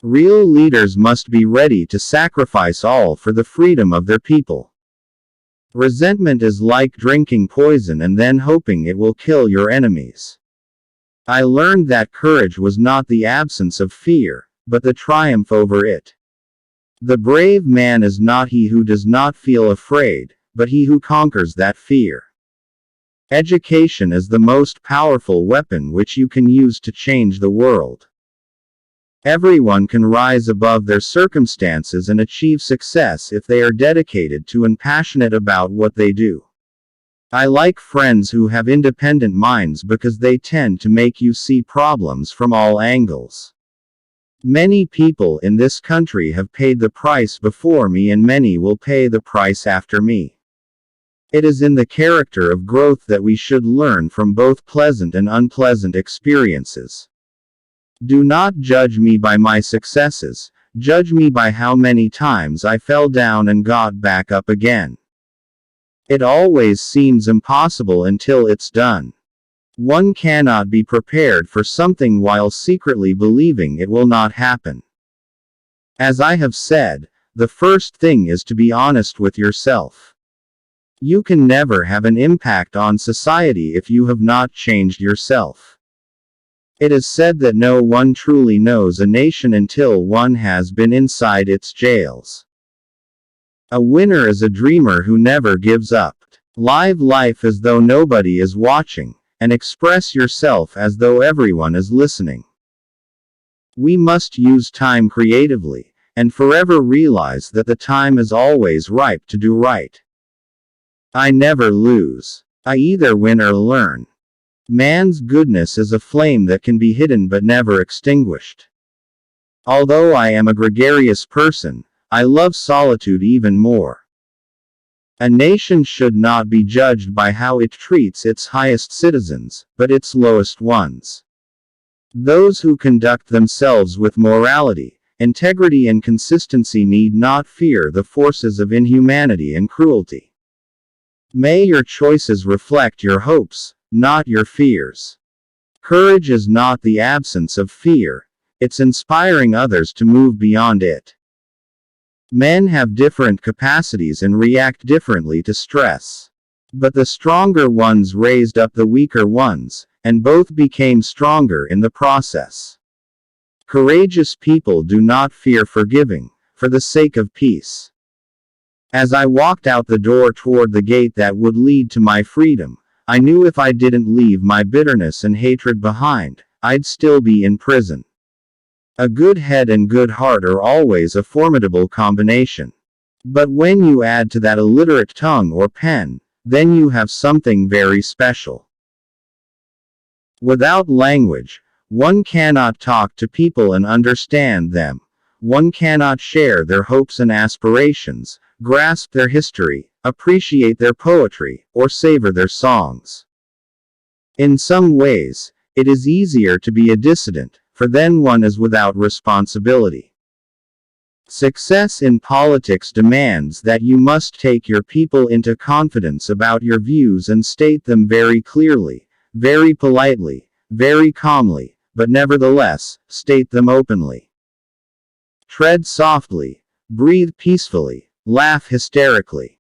Real leaders must be ready to sacrifice all for the freedom of their people. Resentment is like drinking poison and then hoping it will kill your enemies. I learned that courage was not the absence of fear, but the triumph over it. The brave man is not he who does not feel afraid, but he who conquers that fear. Education is the most powerful weapon which you can use to change the world. Everyone can rise above their circumstances and achieve success if they are dedicated to and passionate about what they do. I like friends who have independent minds because they tend to make you see problems from all angles. Many people in this country have paid the price before me and many will pay the price after me. It is in the character of growth that we should learn from both pleasant and unpleasant experiences. Do not judge me by my successes, judge me by how many times I fell down and got back up again. It always seems impossible until it's done. One cannot be prepared for something while secretly believing it will not happen. As I have said, the first thing is to be honest with yourself. You can never have an impact on society if you have not changed yourself. It is said that no one truly knows a nation until one has been inside its jails. A winner is a dreamer who never gives up. Live life as though nobody is watching, and express yourself as though everyone is listening. We must use time creatively, and forever realize that the time is always ripe to do right. I never lose. I either win or learn. Man's goodness is a flame that can be hidden but never extinguished. Although I am a gregarious person, I love solitude even more. A nation should not be judged by how it treats its highest citizens, but its lowest ones. Those who conduct themselves with morality, integrity and consistency need not fear the forces of inhumanity and cruelty. May your choices reflect your hopes, not your fears. Courage is not the absence of fear, it's inspiring others to move beyond it. Men have different capacities and react differently to stress. But the stronger ones raised up the weaker ones, and both became stronger in the process. Courageous people do not fear forgiving, for the sake of peace. As I walked out the door toward the gate that would lead to my freedom, I knew if I didn't leave my bitterness and hatred behind, I'd still be in prison. A good head and good heart are always a formidable combination. But when you add to that illiterate tongue or pen, then you have something very special. Without language, one cannot talk to people and understand them. One cannot share their hopes and aspirations, grasp their history, appreciate their poetry, or savor their songs. In some ways, it is easier to be a dissident, for then one is without responsibility. Success in politics demands that you must take your people into confidence about your views and state them very clearly, very politely, very calmly, but nevertheless, state them openly. Tread softly, breathe peacefully, laugh hysterically.